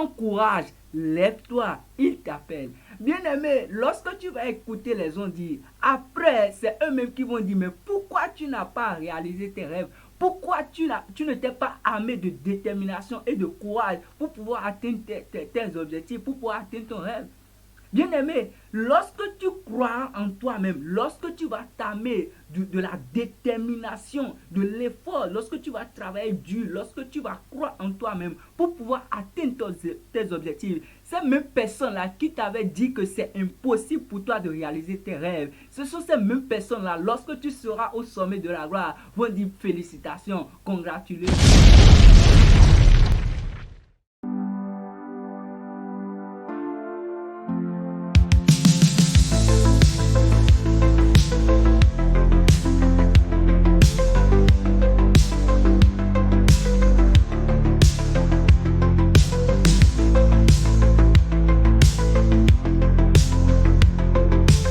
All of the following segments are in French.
prends courage, lève-toi, il t'appelle. Bien-aimé, lorsque tu vas écouter les gens dire, après, c'est eux-mêmes qui vont dire, mais pourquoi tu n'as pas réalisé tes rêves? Pourquoi tu ne t'es pas armé de détermination et de courage pour pouvoir atteindre tes objectifs, pour pouvoir atteindre ton rêve? Bien-aimé, lorsque tu crois en toi-même, lorsque tu vas t'armer de la détermination, de l'effort, lorsque tu vas travailler dur, lorsque tu vas croire en toi-même pour pouvoir atteindre tes objectifs, ces mêmes personnes-là qui t'avaient dit que c'est impossible pour toi de réaliser tes rêves, ce sont ces mêmes personnes-là, lorsque tu seras au sommet de la gloire, vont dire félicitations, congratulations.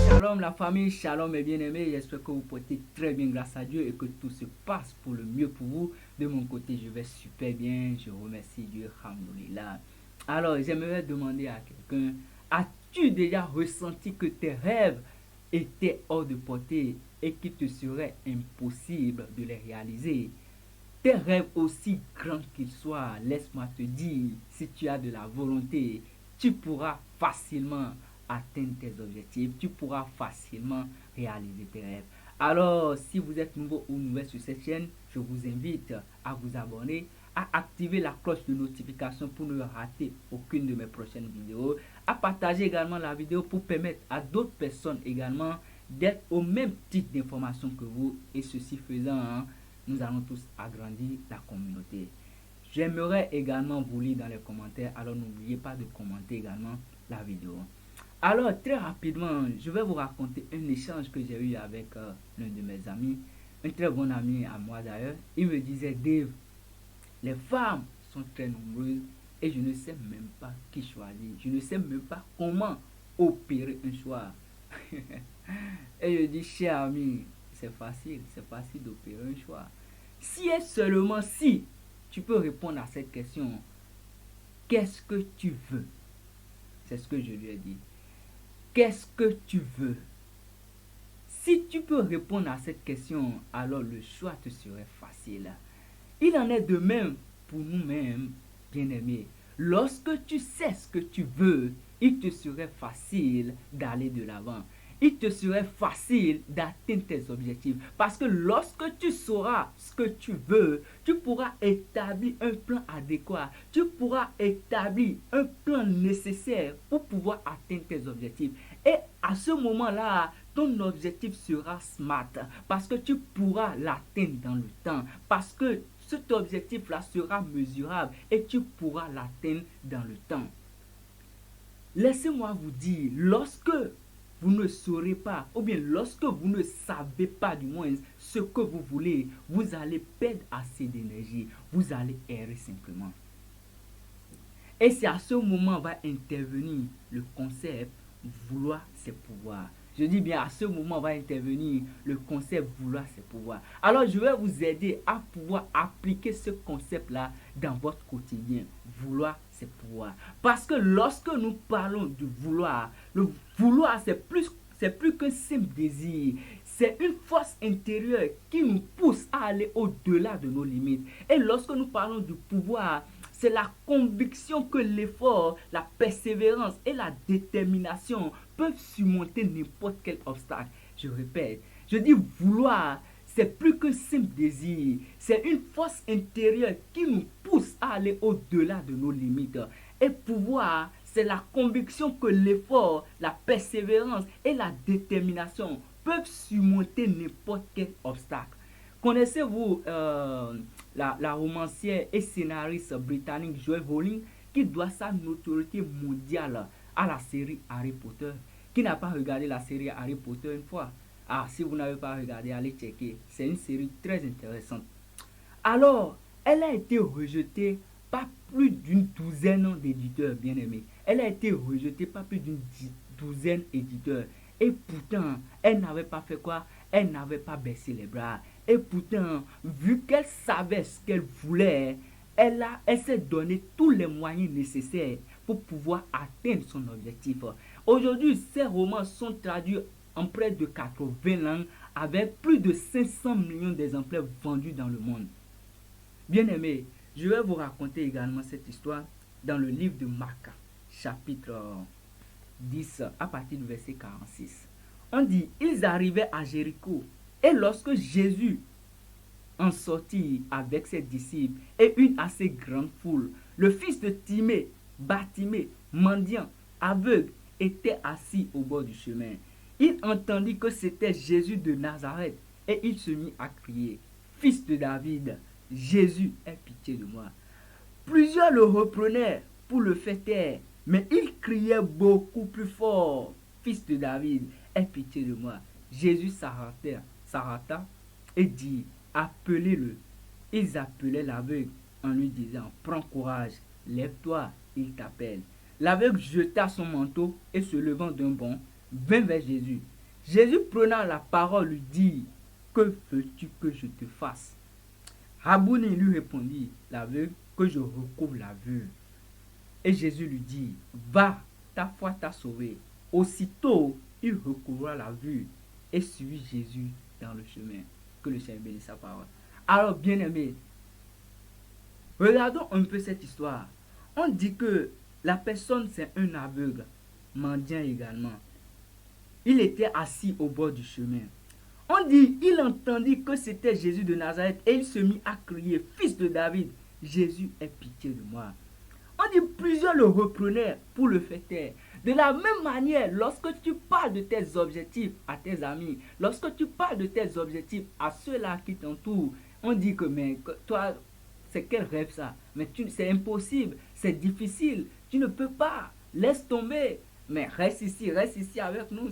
Shalom la famille, shalom mes bien-aimés, j'espère que vous portez très bien grâce à Dieu et que tout se passe pour le mieux pour vous. De mon côté, je vais super bien, je remercie Dieu, alhamdoulilah. Alors, j'aimerais demander à quelqu'un, as-tu déjà ressenti que tes rêves étaient hors de portée et qu'il te serait impossible de les réaliser? Tes rêves, aussi grands qu'ils soient, laisse-moi te dire, si tu as de la volonté, tu pourras facilement atteindre tes objectifs, tu pourras facilement réaliser tes rêves. Alors, si vous êtes nouveau ou nouvelle sur cette chaîne, je vous invite à vous abonner, à activer la cloche de notification pour ne rater aucune de mes prochaines vidéos, à partager également la vidéo pour permettre à d'autres personnes également d'être au même type d'informations que vous, et ceci faisant, nous allons tous agrandir la communauté. J'aimerais également vous lire dans les commentaires, alors n'oubliez pas de commenter également la vidéo. Alors, très rapidement, je vais vous raconter un échange que j'ai eu avec l'un de mes amis, un très bon ami à moi d'ailleurs. Il me disait, Dave, les femmes sont très nombreuses et je ne sais même pas qui choisir. Je ne sais même pas comment opérer un choix. Et je dis, cher ami, c'est facile d'opérer un choix. Si et seulement si tu peux répondre à cette question, qu'est-ce que tu veux? C'est ce que je lui ai dit. Qu'est-ce que tu veux? Si tu peux répondre à cette question, alors le choix te serait facile. Il en est de même pour nous-mêmes, bien-aimés. Lorsque tu sais ce que tu veux, il te serait facile d'aller de l'avant. Il te serait facile d'atteindre tes objectifs. Parce que lorsque tu sauras ce que tu veux, tu pourras établir un plan adéquat. Tu pourras établir un plan nécessaire pour pouvoir atteindre tes objectifs. Et à ce moment-là, ton objectif sera smart. Parce que tu pourras l'atteindre dans le temps. Parce que cet objectif-là sera mesurable et tu pourras l'atteindre dans le temps. Laissez-moi vous dire, lorsque vous ne saurez pas, ou bien lorsque vous ne savez pas du moins ce que vous voulez, vous allez perdre assez d'énergie, vous allez errer simplement. Et c'est à ce moment va intervenir le concept vouloir c'est pouvoir. Je dis bien, à ce moment va intervenir le concept vouloir c'est pouvoir. Alors je vais vous aider à pouvoir appliquer ce concept-là dans votre quotidien. Vouloir c'est pouvoir. Parce que lorsque nous parlons de vouloir, le vouloir c'est plus qu'un simple désir. C'est une force intérieure qui nous pousse à aller au-delà de nos limites. Et lorsque nous parlons du pouvoir, c'est la conviction que l'effort, la persévérance et la détermination peuvent surmonter n'importe quel obstacle. Je répète, je dis vouloir, c'est plus qu'un simple désir. C'est une force intérieure qui nous pousse à aller au-delà de nos limites. Et pouvoir, c'est la conviction que l'effort, la persévérance et la détermination peuvent surmonter n'importe quel obstacle. Connaissez-vous la romancière et scénariste britannique Joanne Rowling qui doit sa notoriété mondiale à la série Harry Potter? Qui n'a pas regardé la série Harry Potter une fois? Ah, si vous n'avez pas regardé, allez checker. C'est une série très intéressante. Alors, elle a été rejetée par plus d'une douzaine d'éditeurs, bien aimés. Elle a été rejetée par plus d'une douzaine d'éditeurs. Et pourtant, elle n'avait pas fait quoi? Elle n'avait pas baissé les bras. Et pourtant, vu qu'elle savait ce qu'elle voulait, elle s'est donné tous les moyens nécessaires pour pouvoir atteindre son objectif. Aujourd'hui, ces romans sont traduits en près de 80 langues avec plus de 500 millions d'exemplaires vendus dans le monde. Bien aimé, je vais vous raconter également cette histoire dans le livre de Marc, chapitre 10, à partir du verset 46. On dit, ils arrivaient à Jéricho, et lorsque Jésus en sortit avec ses disciples et une assez grande foule, le fils de Timée, Bartimée, mendiant, aveugle, était assis au bord du chemin. Il entendit que c'était Jésus de Nazareth, et il se mit à crier, « Fils de David, Jésus, aie pitié de moi. » Plusieurs le reprenaient pour le faire taire, mais il criait beaucoup plus fort, « Fils de David, aie pitié de moi. » Jésus s'arrêta et dit, « Appelez-le. » Ils appelaient l'aveugle en lui disant, « Prends courage, lève-toi, il t'appelle. » L'aveugle jeta son manteau et se levant d'un bond, vint vers Jésus. Jésus prenant la parole lui dit, « Que veux-tu que je te fasse ?» Rabouni lui répondit, l'aveugle, « Que je recouvre la vue. » Et Jésus lui dit, « Va, ta foi t'a sauvé. » Aussitôt, il recouvra la vue et suivit Jésus dans le chemin. Que le Seigneur bénisse sa parole. Alors, bien-aimés, regardons un peu cette histoire. On dit que la personne, c'est un aveugle, mendiant également. Il était assis au bord du chemin. On dit, il entendit que c'était Jésus de Nazareth et il se mit à crier, « Fils de David, Jésus, aie pitié de moi. » On dit, plusieurs le reprenaient pour le faire taire. De la même manière, lorsque tu parles de tes objectifs à tes amis, lorsque tu parles de tes objectifs à ceux-là qui t'entourent, on dit que, mais toi, c'est quel rêve ça? Mais c'est impossible, c'est difficile, tu ne peux pas, laisse tomber. Mais reste ici avec nous,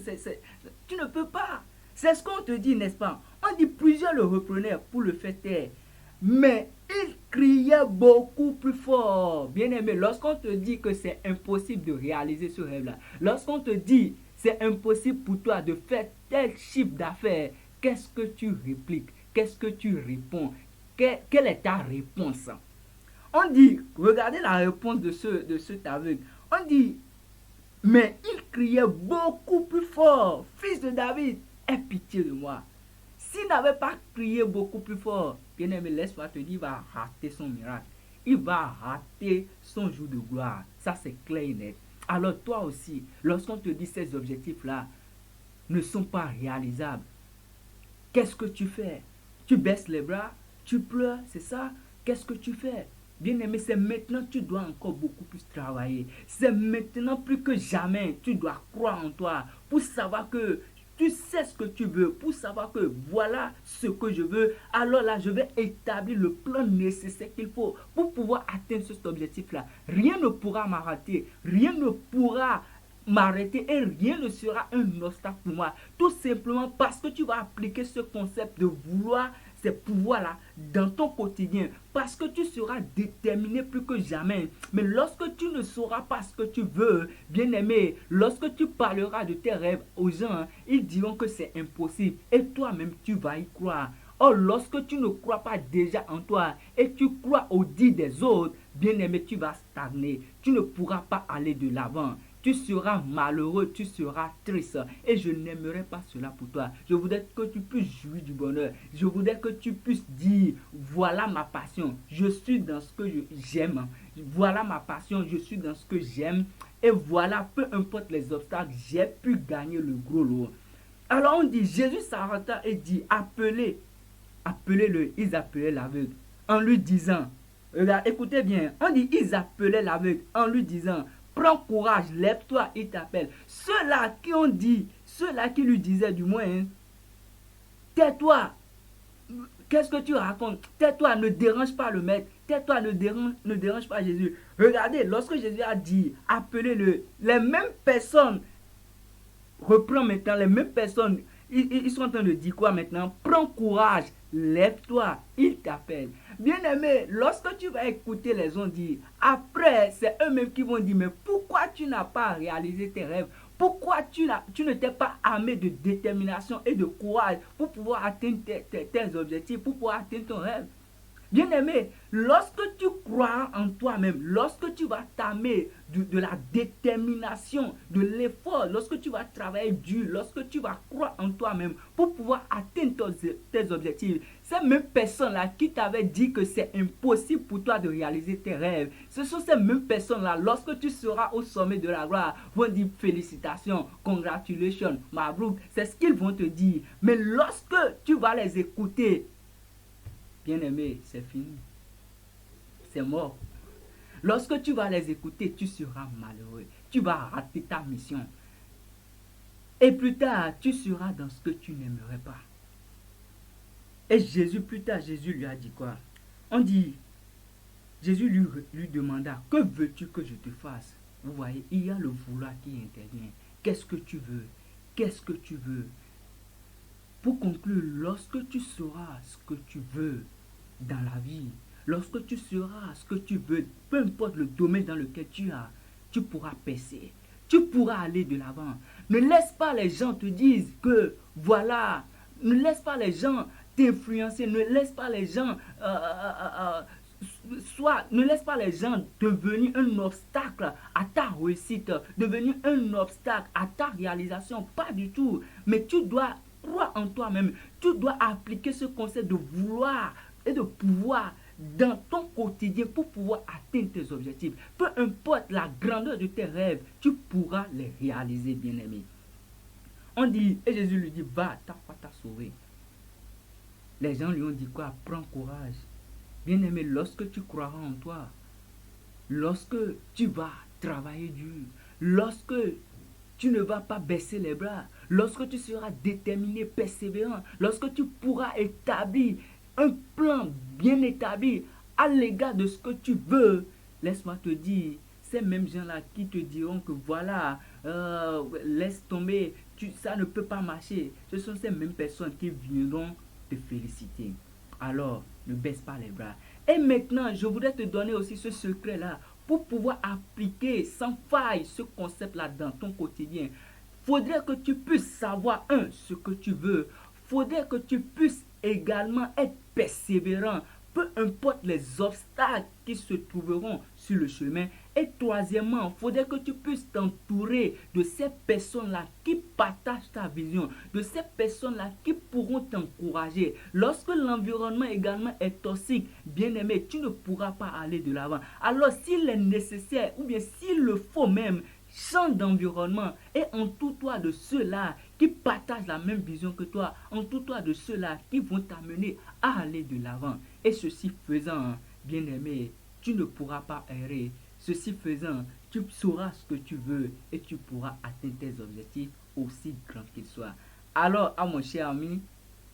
tu ne peux pas. C'est ce qu'on te dit, n'est-ce pas? On dit plusieurs le reprenaient pour le faire taire. Mais il criait beaucoup plus fort. Bien-aimé, lorsqu'on te dit que c'est impossible de réaliser ce rêve-là, lorsqu'on te dit c'est impossible pour toi de faire tel chiffre d'affaires, qu'est-ce que tu répliques? Qu'est-ce que tu réponds? Quelle est ta réponse? On dit, regardez la réponse de cet aveugle. On dit, mais il criait beaucoup plus fort, « Fils de David, aie pitié de moi. » S'il n'avait pas crié beaucoup plus fort, bien-aimé, laisse-moi te dire, il va rater son miracle. Il va rater son jour de gloire. Ça, c'est clair et net. Alors toi aussi, lorsqu'on te dit ces objectifs-là ne sont pas réalisables, qu'est-ce que tu fais? Tu baisses les bras? Tu pleures? C'est ça? Qu'est-ce que tu fais? Bien-aimé, c'est maintenant que tu dois encore beaucoup plus travailler. C'est maintenant plus que jamais, tu dois croire en toi pour savoir que tu sais ce que tu veux, pour savoir que voilà ce que je veux. Alors là, je vais établir le plan nécessaire qu'il faut pour pouvoir atteindre cet objectif-là. Rien ne pourra m'arrêter, rien ne pourra m'arrêter et rien ne sera un obstacle pour moi. Tout simplement parce que tu vas appliquer ce concept de vouloir ces pouvoirs-là dans ton quotidien, parce que tu seras déterminé plus que jamais. Mais lorsque tu ne sauras pas ce que tu veux, bien-aimé, lorsque tu parleras de tes rêves aux gens, ils diront que c'est impossible et toi-même tu vas y croire. Or, lorsque tu ne crois pas déjà en toi et tu crois au dit des autres, bien-aimé, tu vas stagner. Tu ne pourras pas aller de l'avant. Tu seras malheureux, tu seras triste. Et je n'aimerais pas cela pour toi. Je voudrais que tu puisses jouir du bonheur. Je voudrais que tu puisses dire, voilà ma passion. Je suis dans ce que j'aime. Voilà ma passion, je suis dans ce que j'aime. Et voilà, peu importe les obstacles, j'ai pu gagner le gros lot. Alors on dit, Jésus s'arrêta et dit, appelez-le. Ils appelaient l'aveugle en lui disant, regarde, écoutez bien, on dit, ils appelaient l'aveugle en lui disant, prends courage, lève-toi, il t'appelle. Ceux-là qui ont dit, ceux-là qui lui disaient du moins, hein, tais-toi, qu'est-ce que tu racontes? Tais-toi, ne dérange pas le maître, tais-toi, ne dérange pas Jésus. Regardez, lorsque Jésus a dit, appelez-le, les mêmes personnes, reprends maintenant, les mêmes personnes, ils sont en train de dire quoi maintenant? Prends courage, lève-toi, il t'appelle. Bien-aimé, lorsque tu vas écouter les gens dire, après, c'est eux-mêmes qui vont dire, mais pourquoi tu n'as pas réalisé tes rêves? Pourquoi tu ne t'es pas armé de détermination et de courage pour pouvoir atteindre tes objectifs, pour pouvoir atteindre ton rêve? Bien-aimé, lorsque tu crois en toi-même, lorsque tu vas t'armer de la détermination, de l'effort, lorsque tu vas travailler dur, lorsque tu vas croire en toi-même pour pouvoir atteindre tes objectifs, ces mêmes personnes-là qui t'avaient dit que c'est impossible pour toi de réaliser tes rêves, ce sont ces mêmes personnes-là, lorsque tu seras au sommet de la gloire, vont dire félicitations, congratulations, mabrouk, c'est ce qu'ils vont te dire. Mais lorsque tu vas les écouter, bien-aimé, c'est fini. C'est mort. Lorsque tu vas les écouter, tu seras malheureux. Tu vas rater ta mission. Et plus tard, tu seras dans ce que tu n'aimerais pas. Et Jésus, plus tard, Jésus lui a dit quoi? On dit, Jésus lui demanda, que veux-tu que je te fasse? Vous voyez, il y a le vouloir qui intervient. Qu'est-ce que tu veux? Qu'est-ce que tu veux? Pour conclure, lorsque tu sauras ce que tu veux dans la vie, lorsque tu sauras ce que tu veux, peu importe le domaine dans lequel tu pourras percer, tu pourras aller de l'avant. Ne laisse pas les gens te dire que voilà, ne laisse pas les gens t'influencer, ne laisse pas les gens ne laisse pas les gens devenir un obstacle à ta réussite, devenir un obstacle à ta réalisation, pas du tout. Mais tu dois croire en toi-même, tu dois appliquer ce concept de vouloir et de pouvoir dans ton quotidien pour pouvoir atteindre tes objectifs. Peu importe la grandeur de tes rêves, tu pourras les réaliser, bien-aimé. On dit, et Jésus lui dit, va, ta foi t'a sauvé. Les gens lui ont dit quoi? Prends courage. Bien-aimé, lorsque tu croiras en toi, lorsque tu vas travailler dur, lorsque tu ne vas pas baisser les bras, lorsque tu seras déterminé, persévérant, lorsque tu pourras établir un plan bien établi à l'égard de ce que tu veux, laisse-moi te dire, ces mêmes gens-là qui te diront que voilà, laisse tomber, ça ne peut pas marcher, ce sont ces mêmes personnes qui viendront te féliciter. Alors, ne baisse pas les bras. Et maintenant, je voudrais te donner aussi ce secret-là pour pouvoir appliquer sans faille ce concept-là dans ton quotidien. Faudrait que tu puisses savoir, ce que tu veux. Faudrait que tu puisses également être persévérant, peu importe les obstacles qui se trouveront sur le chemin. Et troisièmement, il faudrait que tu puisses t'entourer de ces personnes-là qui partagent ta vision, de ces personnes-là qui pourront t'encourager. Lorsque l'environnement également est toxique, bien aimé, tu ne pourras pas aller de l'avant. Alors s'il est nécessaire, ou bien s'il le faut même, change d'environnement et entoure-toi de ceux-là qui partagent la même vision que toi, entoure-toi de ceux-là qui vont t'amener à aller de l'avant. Et ceci faisant, bien-aimé, tu ne pourras pas errer. Ceci faisant, tu sauras ce que tu veux et tu pourras atteindre tes objectifs aussi grands qu'ils soient. Alors, à mon cher ami,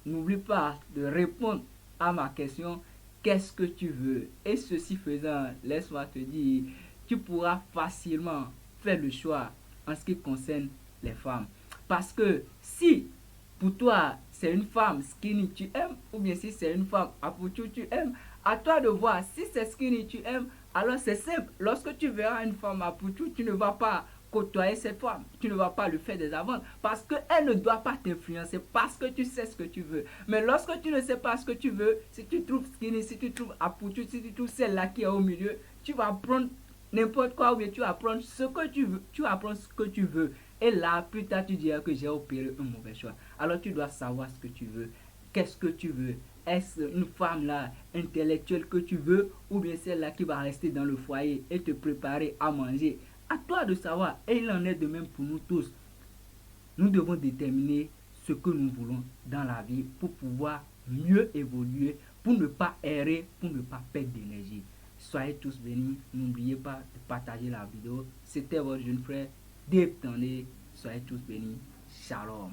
n'oublie pas de répondre à ma question, qu'est-ce que tu veux? Et ceci faisant, laisse-moi te dire, tu pourras facilement faire le choix en ce qui concerne les femmes. Parce que si pour toi c'est une femme skinny tu aimes, ou bien si c'est une femme apouchou tu aimes, à toi de voir. Si c'est skinny tu aimes, alors c'est simple. Lorsque tu verras une femme apouchou, tu ne vas pas côtoyer cette femme, tu ne vas pas lui faire des avances parce qu'elle ne doit pas t'influencer, parce que tu sais ce que tu veux. Mais lorsque tu ne sais pas ce que tu veux, si tu trouves skinny, si tu trouves apouchou, si tu trouves celle-là qui est au milieu, tu vas prendre n'importe quoi, ou bien tu vas prendre ce que tu veux, tu vas prendre ce que tu veux. Et là, plus tard, tu diras que j'ai opéré un mauvais choix. Alors, tu dois savoir ce que tu veux. Qu'est-ce que tu veux? Est-ce une femme là, intellectuelle que tu veux, ou bien celle-là qui va rester dans le foyer et te préparer à manger? À toi de savoir. Et il en est de même pour nous tous. Nous devons déterminer ce que nous voulons dans la vie pour pouvoir mieux évoluer, pour ne pas errer, pour ne pas perdre d'énergie. Soyez tous bénis. N'oubliez pas de partager la vidéo. C'était votre jeune frère Dave Tandé. Soyez tous bénis. Shalom.